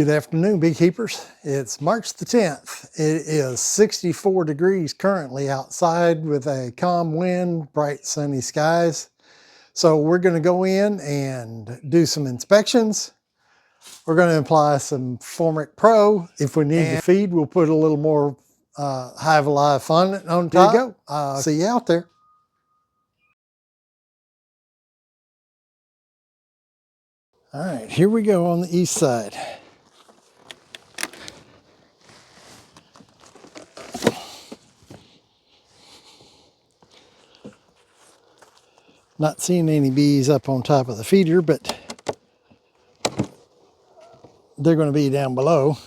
Good afternoon, beekeepers. It's March the 10th. It is 64 degrees currently outside with a calm wind, bright sunny skies. So we're going to go in and do some inspections. We're going to apply some Formic Pro. If we need to feed, we'll put a little more Hive Alive fondant on top. There you go. See you out there. All right, here we go on the east side. Not seeing any bees up on top of the feeder, but they're going to be down below.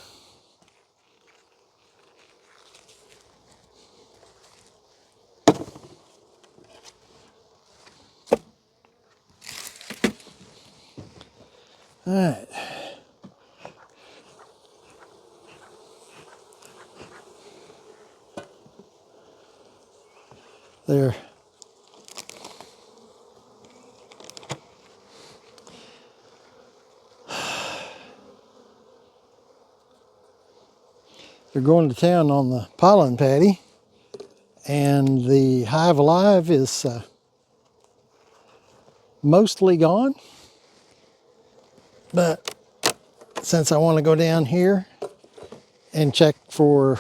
All right. They're going to town on the pollen patty, and the Hive Alive is mostly gone. But since I want to go down here and check for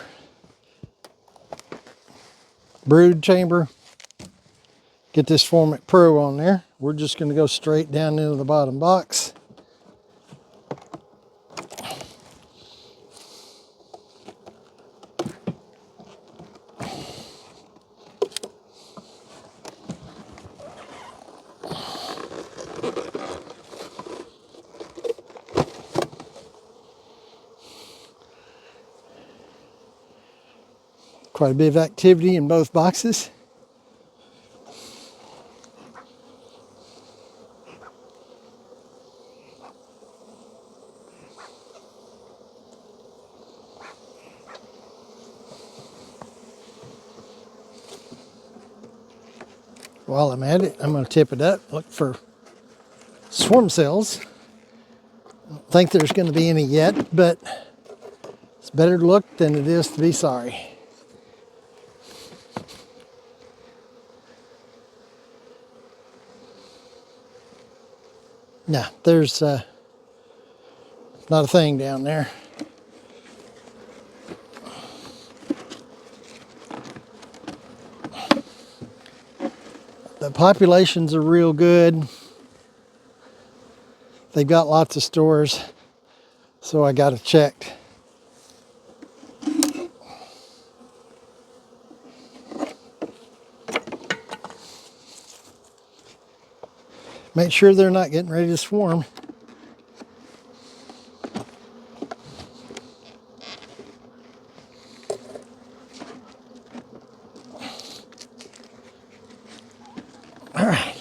brood chamber, get this Formic Pro on there, we're just going to go straight down into the bottom box. Quite a bit of activity in both boxes. While I'm at it, I'm going to tip it up, look for swarm cells. I don't think there's going to be any yet, but it's better to look than it is to be sorry. No, there's not a thing down there. The populations are real good. They've got lots of stores, so I got it checked. Make sure they're not getting ready to swarm. All right.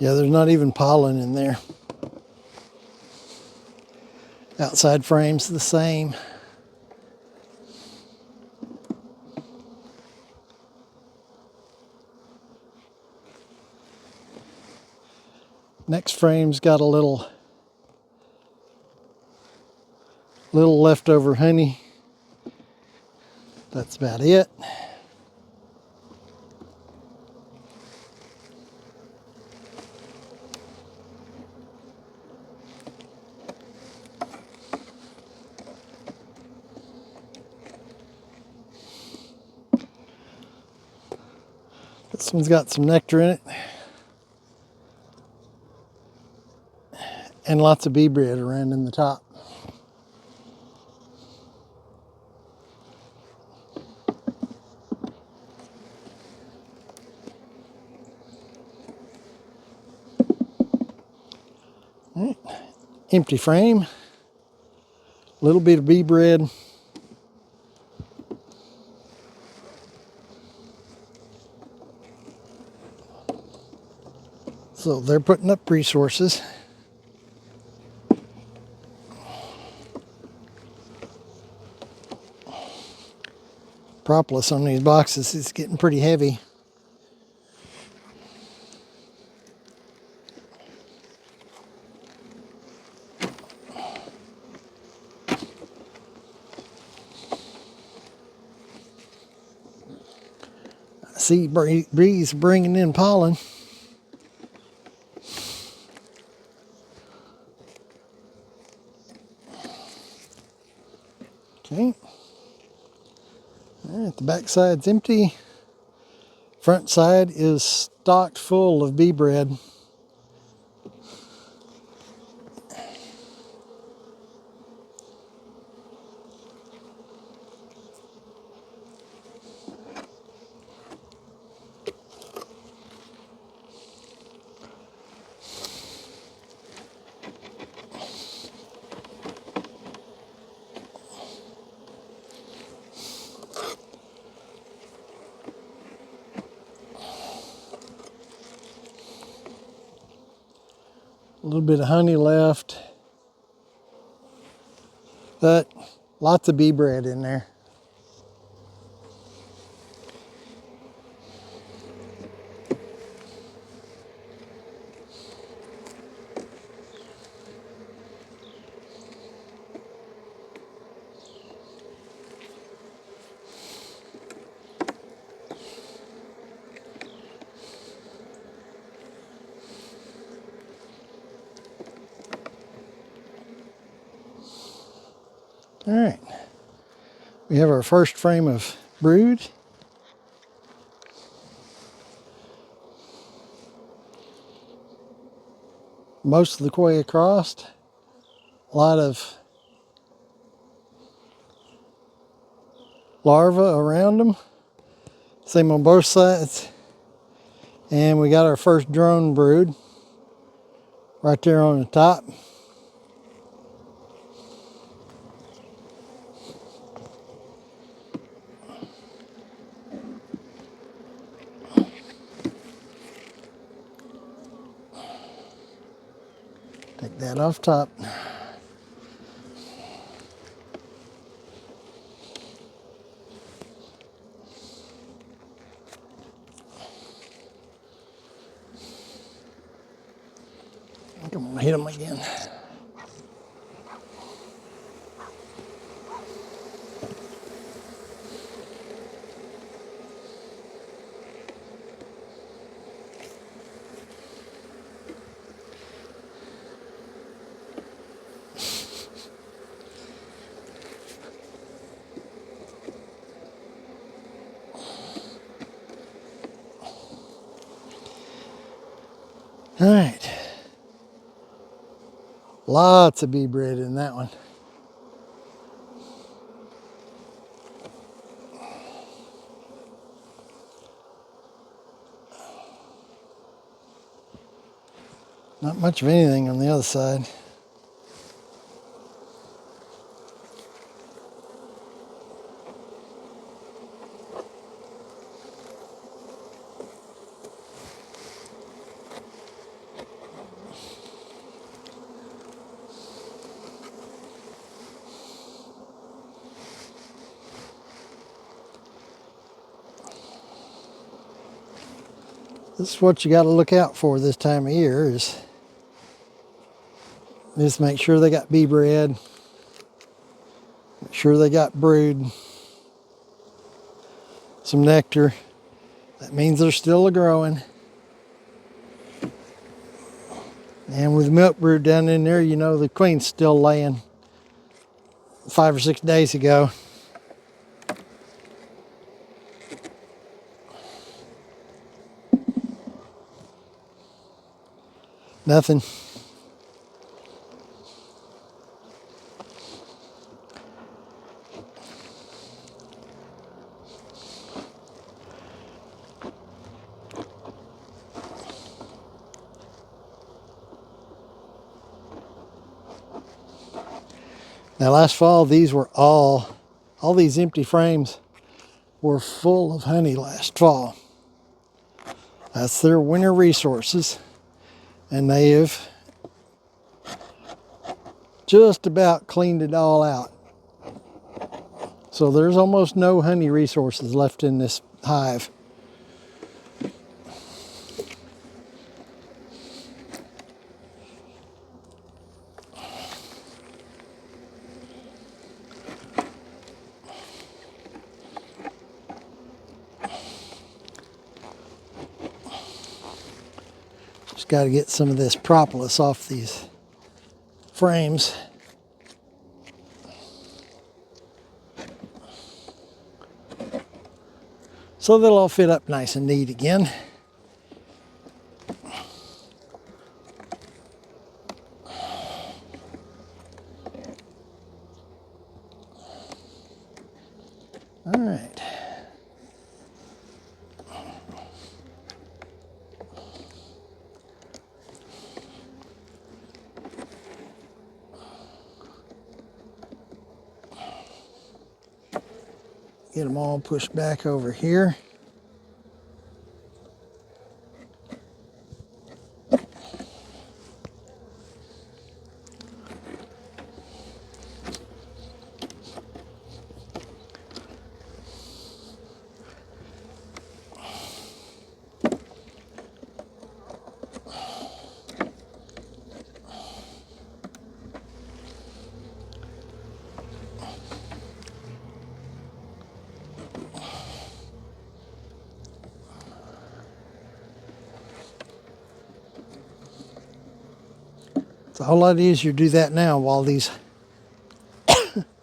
Yeah, there's not even pollen in there. Outside frame's the same. Next frame's got a little leftover honey. That's about it. This one's got some nectar in it. And lots of bee bread around in the top. Right. Empty frame. A little bit of bee bread. So they're putting up resources. Propolis on these boxes is getting pretty heavy. I see bees bringing in pollen. Okay. All right, the back side's empty. Front side is stocked full of bee bread. A little bit of honey left, but lots of bee bread in there. All right, we have our first frame of brood. Most of the quay across. A lot of larvae around them. Same on both sides. And we got our first drone brood right there on the top. Take that off top. I think I'm gonna hit them again. All right. Lots of bee bread in that one. Not much of anything on the other side. This is what you got to look out for this time of year is just make sure they got bee bread, make sure they got brood, some nectar. That means they're still a-growing. And with milk brood down in there, you know the queen's still laying 5 or 6 days ago. Nothing. Now last fall, these were all these empty frames were full of honey last fall. That's their winter resources. And they have just about cleaned it all out. So there's almost no honey resources left in this hive. Just got to get some of this propolis off these frames. So they'll all fit up nice and neat again. All right. Get them all pushed back over here. It's a whole lot easier to do that now while these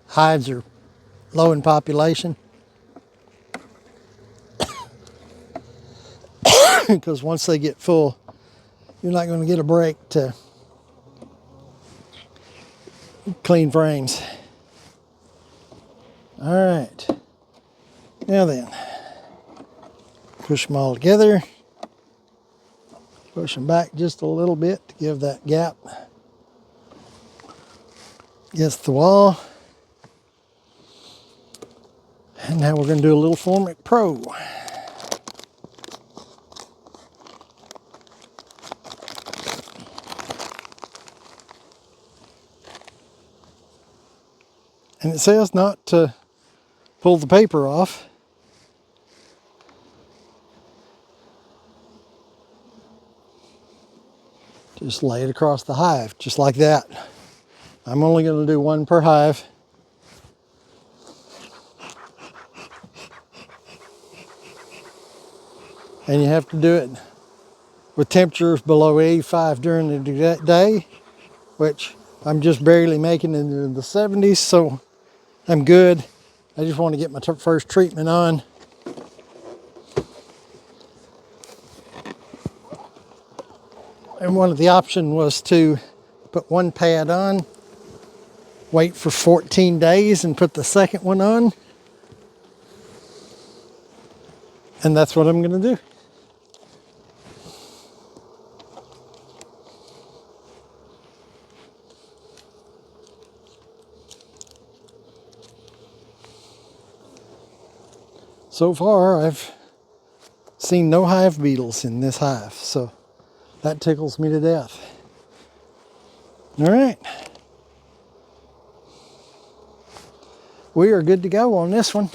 hives are low in population. Because once they get full, you're not going to get a break to clean frames. All right. Now then, push them all together. Push them back just a little bit to give that gap against the wall. And now we're going to do a little Formic Pro. And it says not to pull the paper off. Just lay it across the hive, just like that. I'm only going to do one per hive. And you have to do it with temperatures below 85 during the day, which I'm just barely making into the 70s, so I'm good. I just want to get my first treatment on. And one of the options was to put one pad on, wait for 14 days and put the second one on. And that's what I'm going to do. So far, I've seen no hive beetles in this hive, so that tickles me to death. All right. We are good to go on this one.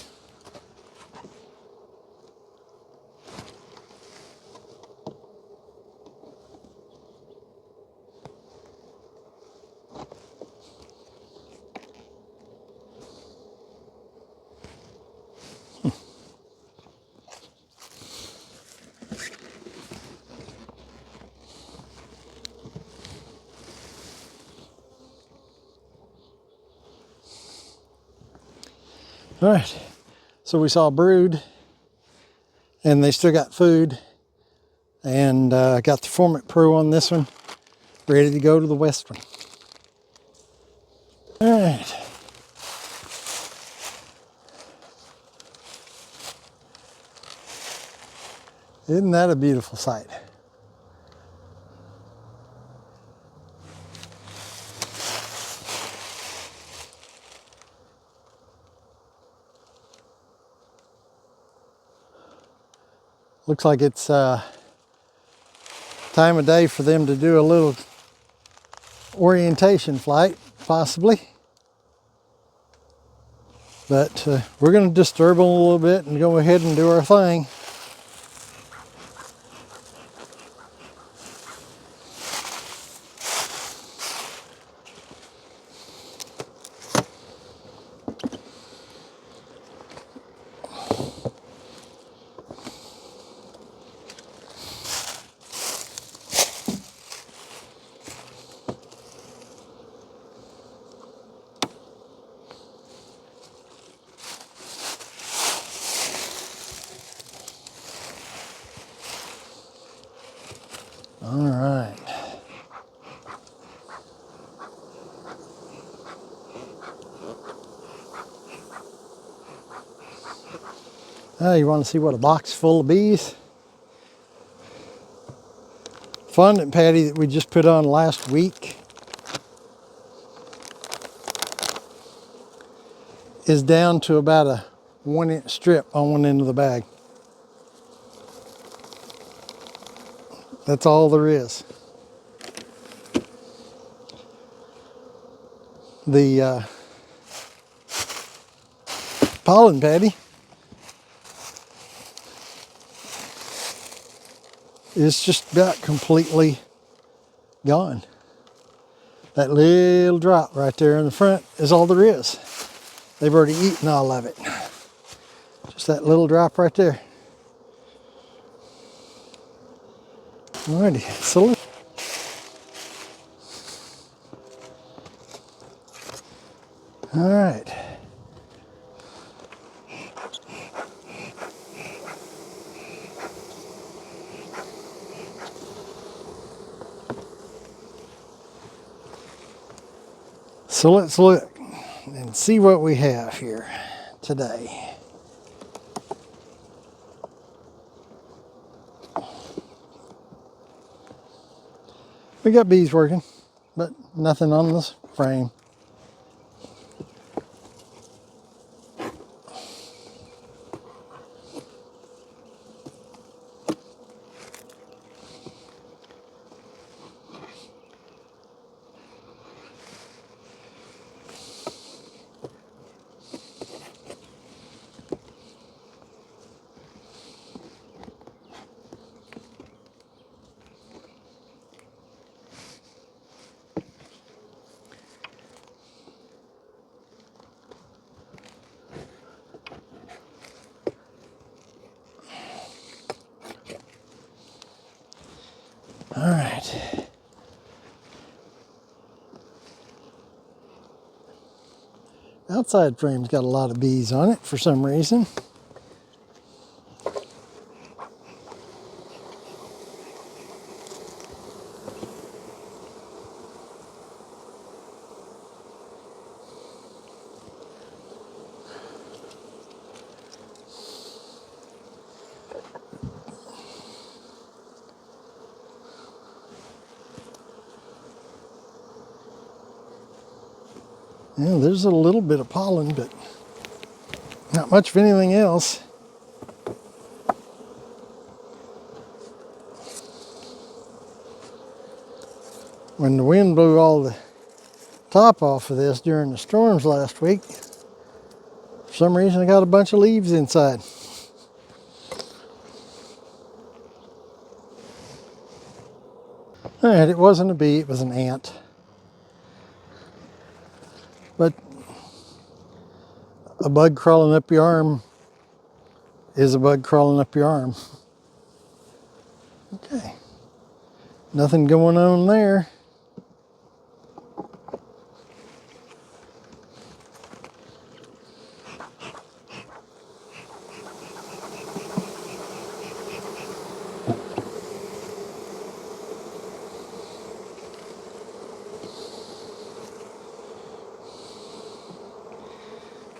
All right, so we saw a brood, and they still got food, and got the Formic Pro on this one, ready to go to the west one. All right. Isn't that a beautiful sight? Looks like it's time of day for them to do a little orientation flight, possibly. But we're going to disturb them a little bit and go ahead and do our thing. All right. You want to see what a box full of bees? Fondant patty that we just put on last week is down to about a 1-inch strip on one end of the bag. That's all there is. The pollen patty is just about completely gone. That little drop right there in the front is all there is. They've already eaten all of it. Just that little drop right there. Alrighty, so look. All right. So let's look and see what we have here today. We got bees working, but nothing on this frame. All right. Outside frame's got a lot of bees on it for some reason. Yeah, there's a little bit of pollen, but not much of anything else. When the wind blew all the top off of this during the storms last week, for some reason I got a bunch of leaves inside. All right, it wasn't a bee, it was an ant. But a bug crawling up your arm is a bug crawling up your arm. Okay, nothing going on there.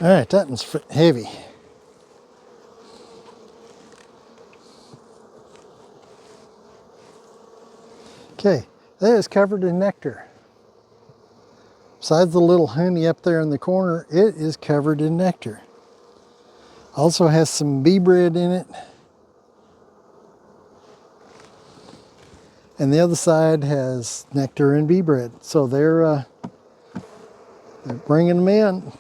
All right, that one's heavy. Okay, that is covered in nectar. Besides the little honey up there in the corner, it is covered in nectar. Also has some bee bread in it. And the other side has nectar and bee bread. So they're bringing them in.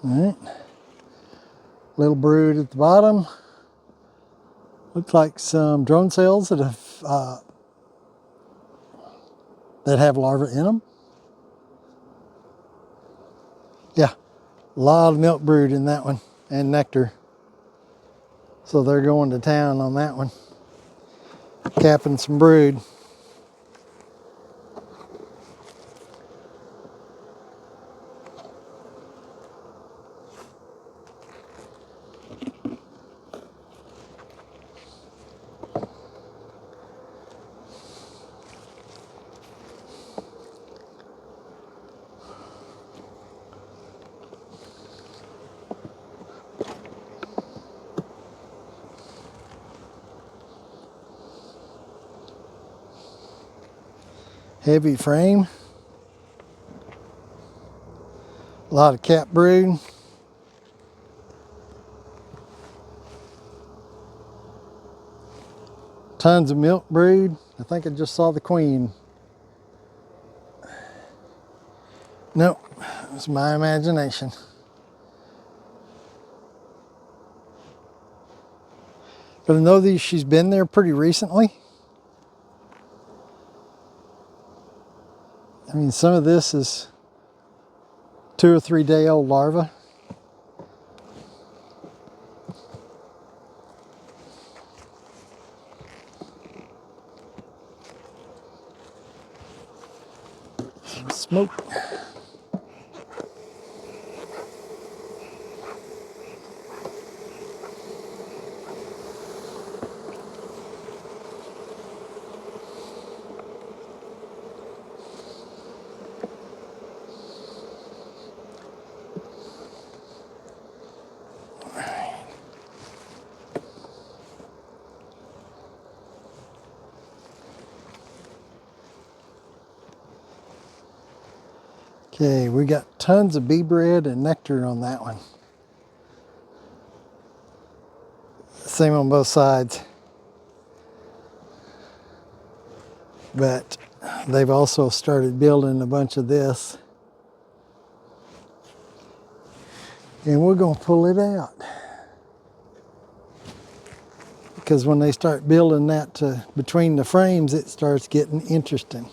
All right, little brood at the bottom. Looks like some drone cells that have larvae in them. Yeah, a lot of milk brood in that one and nectar. So they're going to town on that one, capping some brood. Heavy frame. A lot of cap brood. Tons of milk brood. I think I just saw the queen. Nope, it's my imagination. But I know she's been there pretty recently. I mean, some of this is 2 or 3 day old larvae. Some smoke. Okay, we got tons of bee bread and nectar on that one. Same on both sides. But they've also started building a bunch of this. And we're going to pull it out. Because when they start building that between the frames, it starts getting interesting.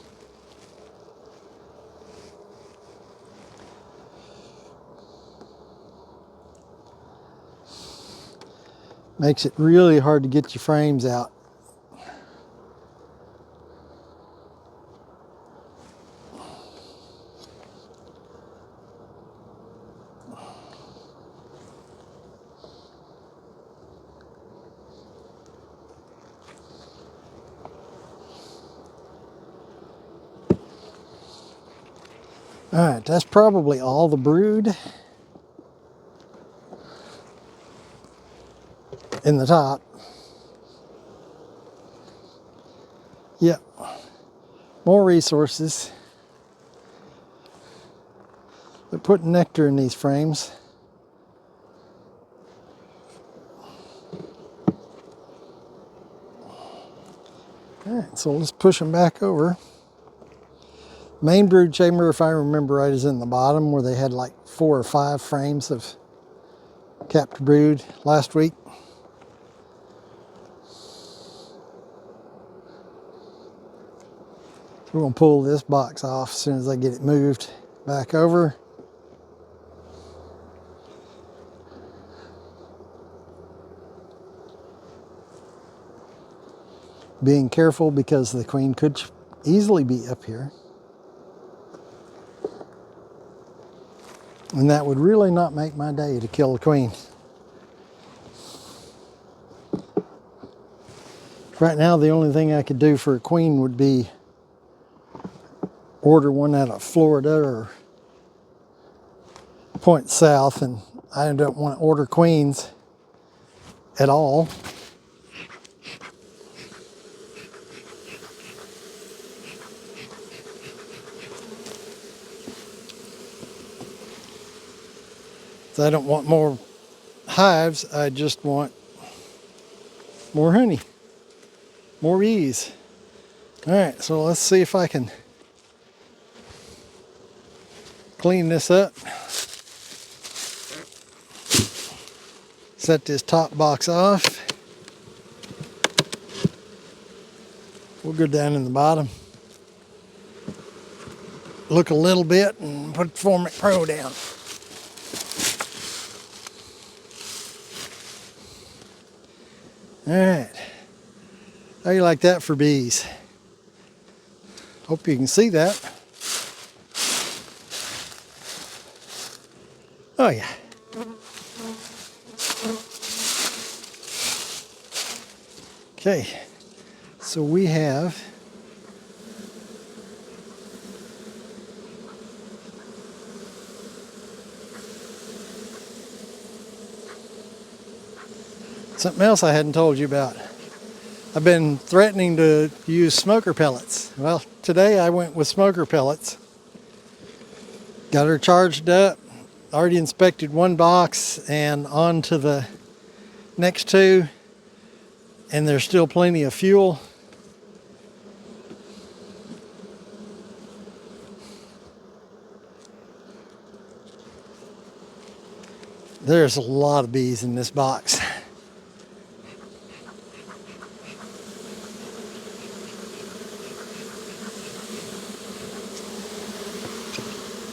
Makes it really hard to get your frames out. All right, that's probably all the brood in the top. Yep, more resources. They're putting nectar in these frames. All right, so let's push them back over. Main brood chamber, if I remember right, is in the bottom where they had like 4 or 5 frames of capped brood last week. So we're going to pull this box off as soon as I get it moved back over. Being careful because the queen could easily be up here. And that would really not make my day to kill the queen. Right now, the only thing I could do for a queen would be order one out of Florida or Point South, and I don't want to order queens at all. So I don't want more hives, I just want more honey, more bees. All right, so let's see if I can clean this up. Set this top box off. We'll go down in the bottom. Look a little bit and put Formic Pro down. All right. How do you like that for bees? Hope you can see that. Oh yeah. Okay. So we have something else I hadn't told you about. I've been threatening to use smoker pellets. Well, today I went with smoker pellets. Got her charged up. Already inspected one box and on to the next two. And there's still plenty of fuel. There's a lot of bees in this box.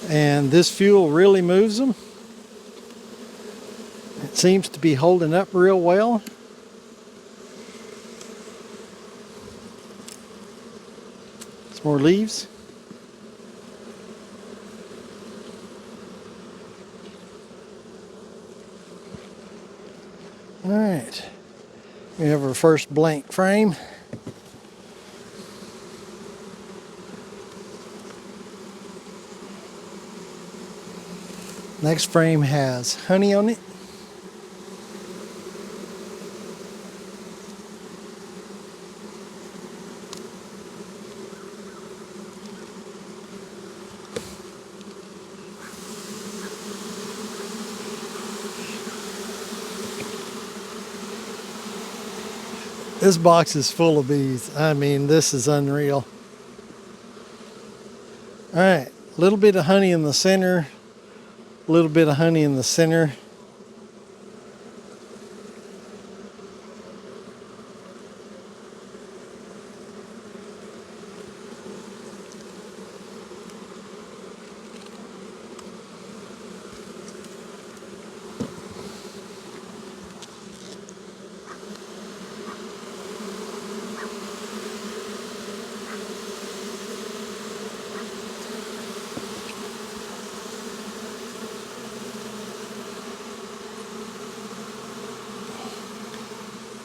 And this fuel really moves them. It seems to be holding up real well. Some more leaves. All right, we have our first blank frame. Next frame has honey on it. This box is full of bees. I mean, this is unreal. All right, a little bit of honey in the center, a little bit of honey in the center.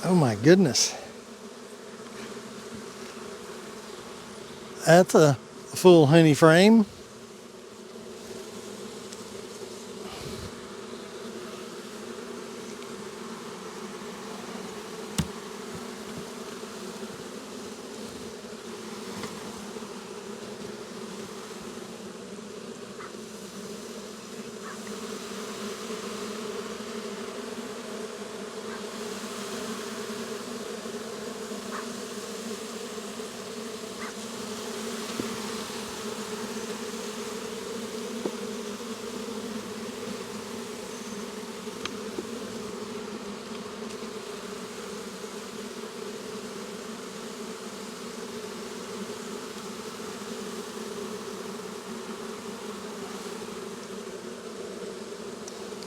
Oh my goodness. That's a full honey frame.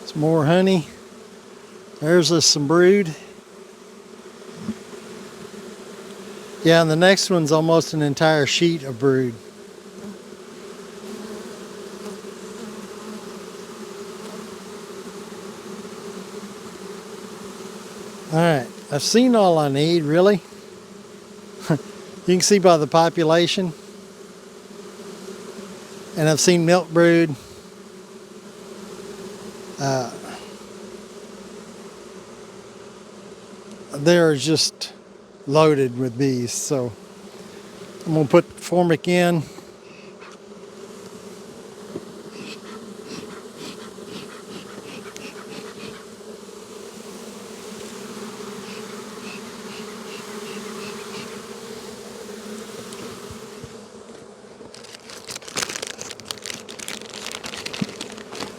Some more honey. There's some brood. Yeah, and the next one's almost an entire sheet of brood. All right, I've seen all I need, really. You can see by the population. And I've seen milk brood. They're just loaded with bees, so I'm going to put Formic in.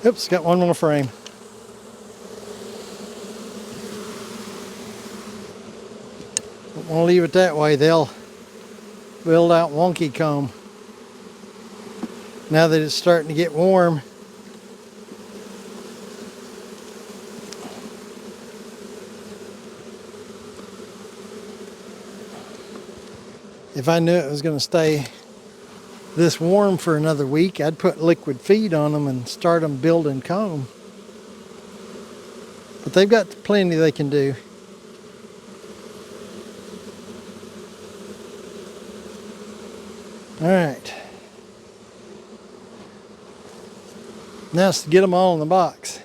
Oops, got one more frame. Don't want to leave it that way. They'll build out wonky comb. Now that it's starting to get warm, if I knew it was going to stay this warm for another week, I'd put liquid feed on them and start them building comb. But they've got plenty they can do. All right. Now it's to get them all in the box.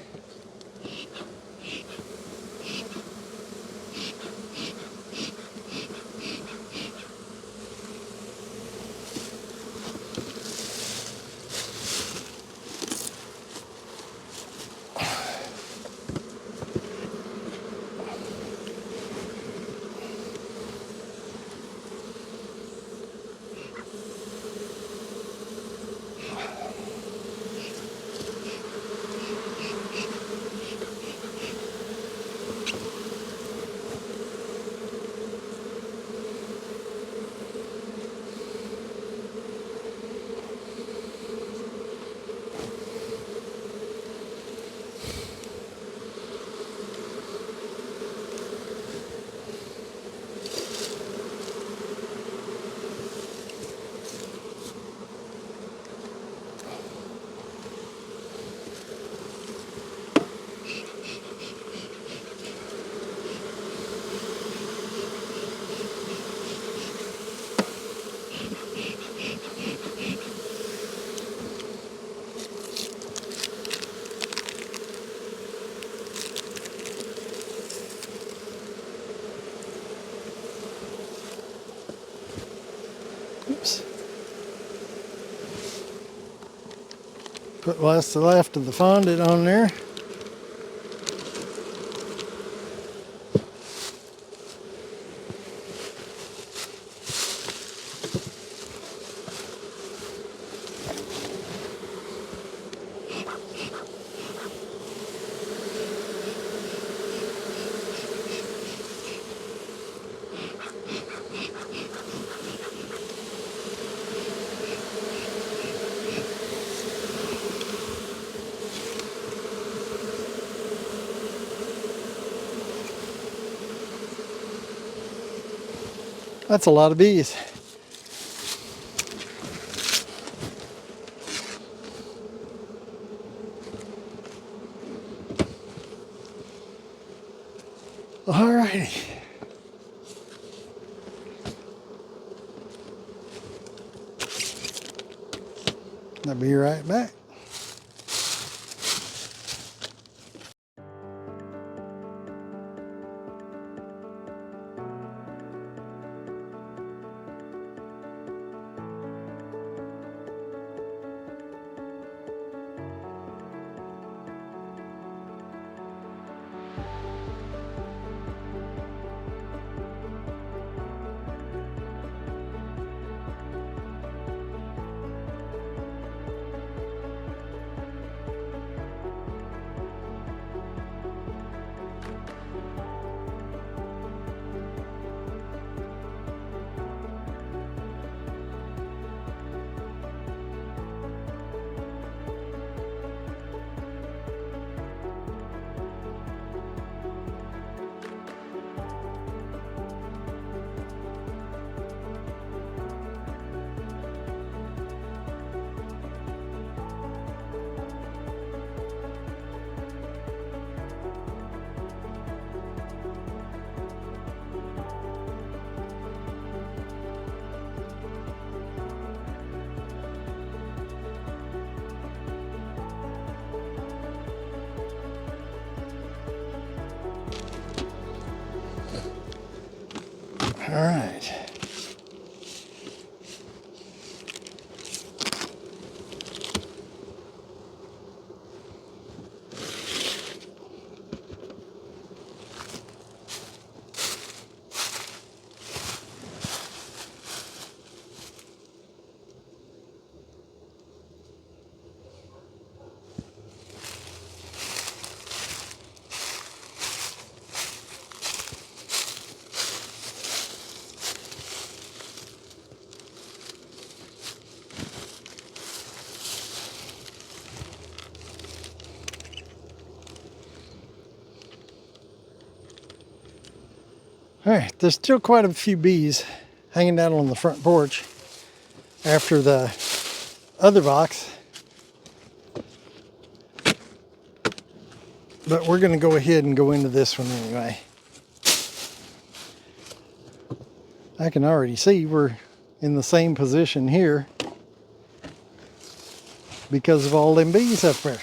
Oops. Put what's left of the fondant on there. That's a lot of bees. All righty. I'll be right back. All right. All right, there's still quite a few bees hanging out on the front porch after the other box. But we're going to go ahead and go into this one anyway. I can already see we're in the same position here because of all them bees up there.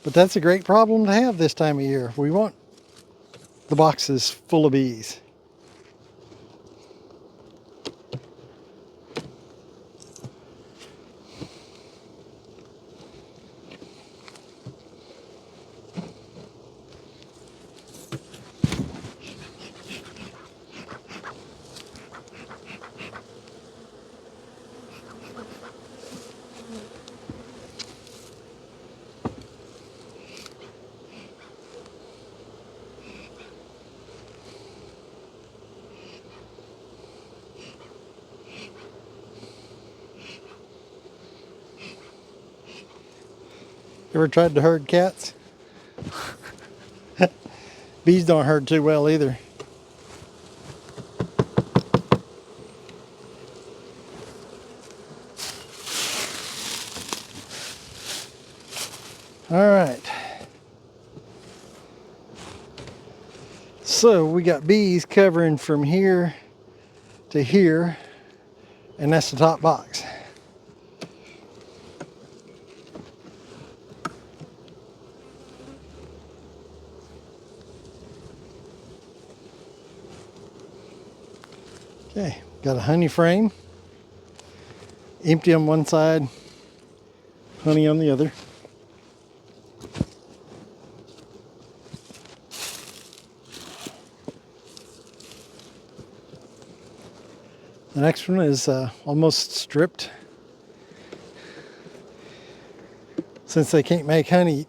But that's a great problem to have this time of year. We want the boxes full of bees. Ever tried to herd cats? Bees don't herd too well either. All right. So we got bees covering from here to here, and that's the top box. Okay, got a honey frame, empty on one side, honey on the other. The next one is almost stripped. Since they can't make honey,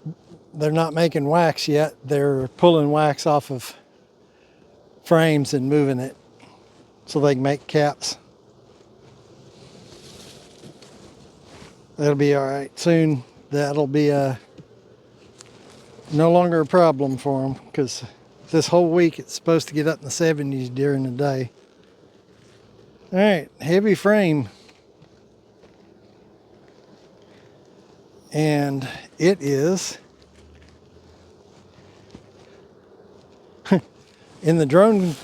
they're not making wax yet. They're pulling wax off of frames and moving it so they can make caps. That'll be all right. Soon that'll be no longer a problem for them, because this whole week it's supposed to get up in the 70s during the day. All right, heavy frame. And it is in the drone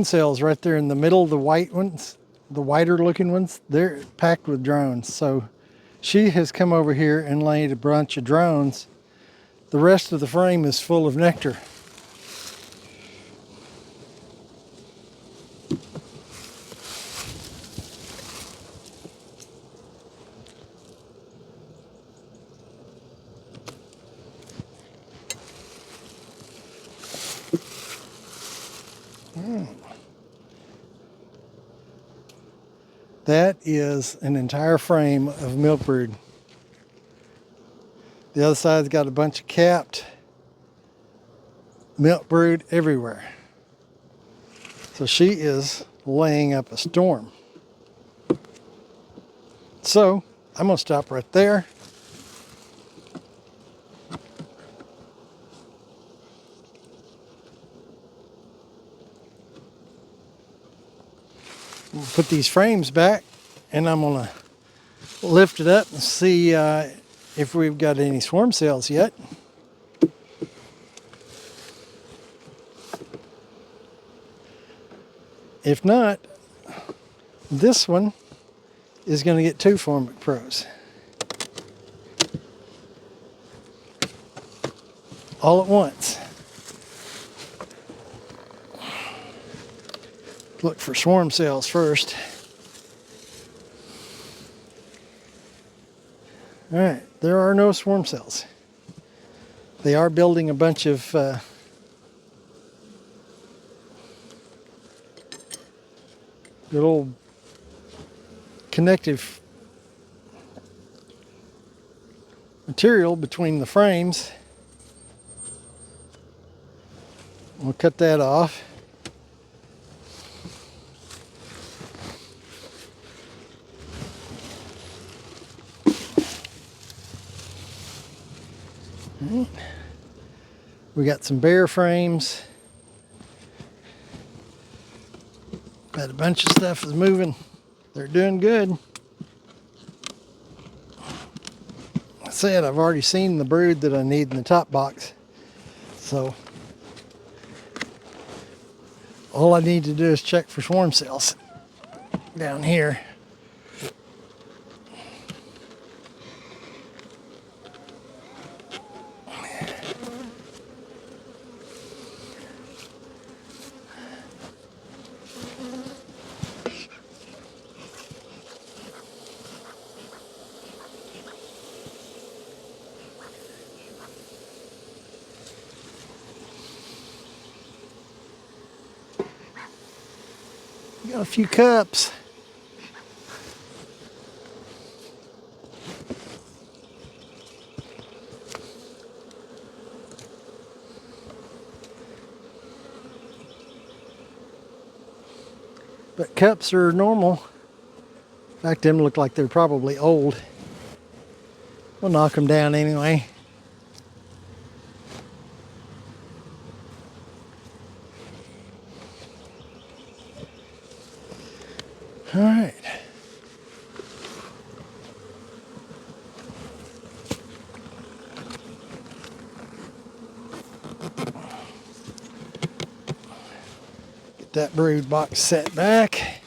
cells right there in the middle, the white ones, the whiter looking ones, they're packed with drones. So she has come over here and laid a bunch of drones. The rest of the frame is full of nectar. That is an entire frame of milk brood. The other side's got a bunch of capped milk brood everywhere. So she is laying up a storm. So I'm gonna stop right there. We'll put these frames back, and I'm gonna lift it up and see if we've got any swarm cells yet. If not, this one is going to get 2 Formic Pros. All at once. Look for swarm cells first. All right, there are no swarm cells. They are building a bunch of little connective material between the frames. We'll cut that off. We got some bare frames. But a bunch of stuff is moving. They're doing good. I said I've already seen the brood that I need in the top box. So all I need to do is check for swarm cells down here. Got a few cups. But cups are normal. In fact, them look like they're probably old. We'll knock them down anyway. All right. Get that brood box set back.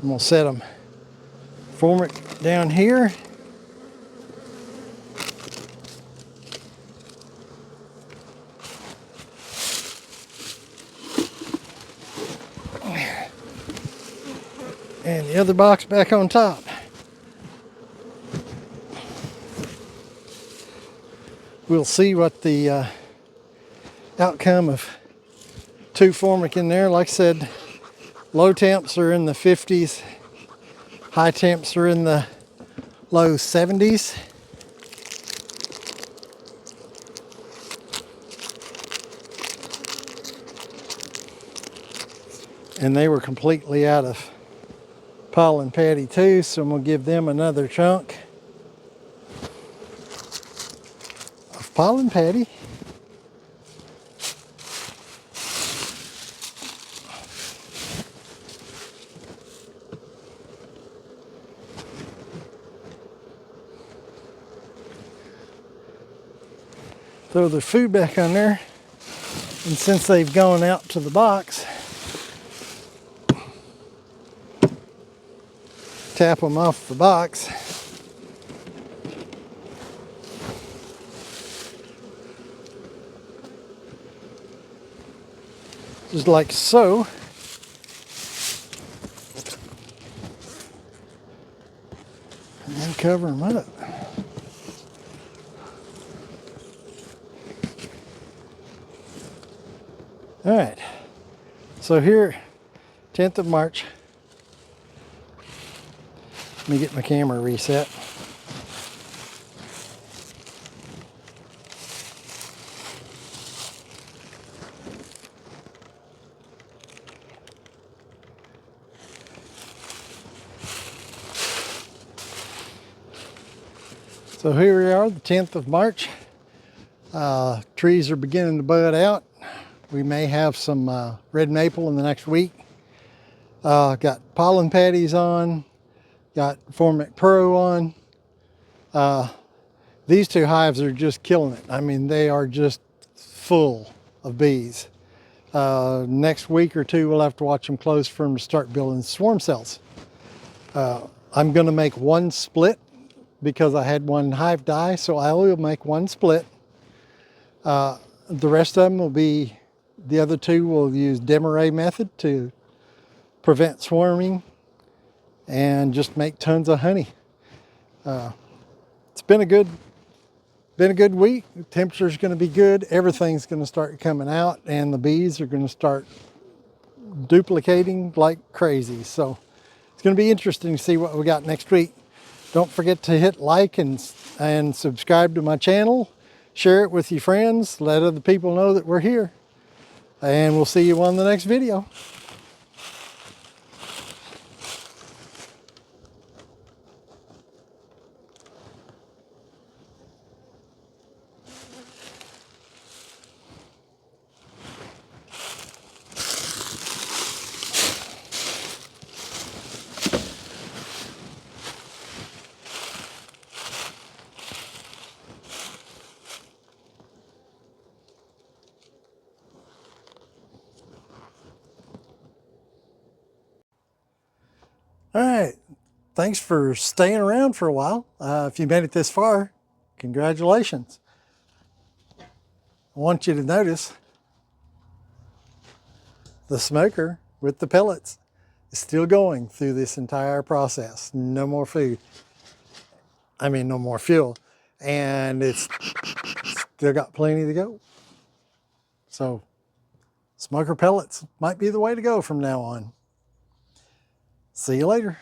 I'm gonna set them, form it down here. And the other box back on top. We'll see what the outcome of 2 formic in there. Like I said, low temps are in the 50s, high temps are in the low 70s. And they were completely out of pollen patty too, so I'm gonna give them another chunk of pollen patty. Throw their food back on there, and since they've gone out to the box, tap them off the box. Just like so. And then cover them up. All right, so here, 10th of March. Let me get my camera reset. So here we are, the 10th of March. Trees are beginning to bud out. We may have some red maple in the next week. Got pollen patties on, got Formic Pro on. These 2 hives are just killing it. I mean, they are just full of bees. Next week or 2, we'll have to watch them close for them to start building swarm cells. I'm gonna make 1 split because I had 1 hive die, so I will make 1 split. The rest of them will be, the other 2 will use Demarest method to prevent swarming and just make tons of honey. It's been a good week. The temperature's going to be good. Everything's going to start coming out, and the bees are going to start duplicating like crazy. So it's going to be interesting to see what we got next week. Don't forget to hit like and subscribe to my channel. Share it with your friends. Let other people know that we're here. And we'll see you on the next video. All right. Thanks for staying around for a while. If you made it this far, congratulations. I want you to notice the smoker with the pellets is still going through this entire process. No more food. I mean, no more fuel. And it's still got plenty to go. So smoker pellets might be the way to go from now on. See you later.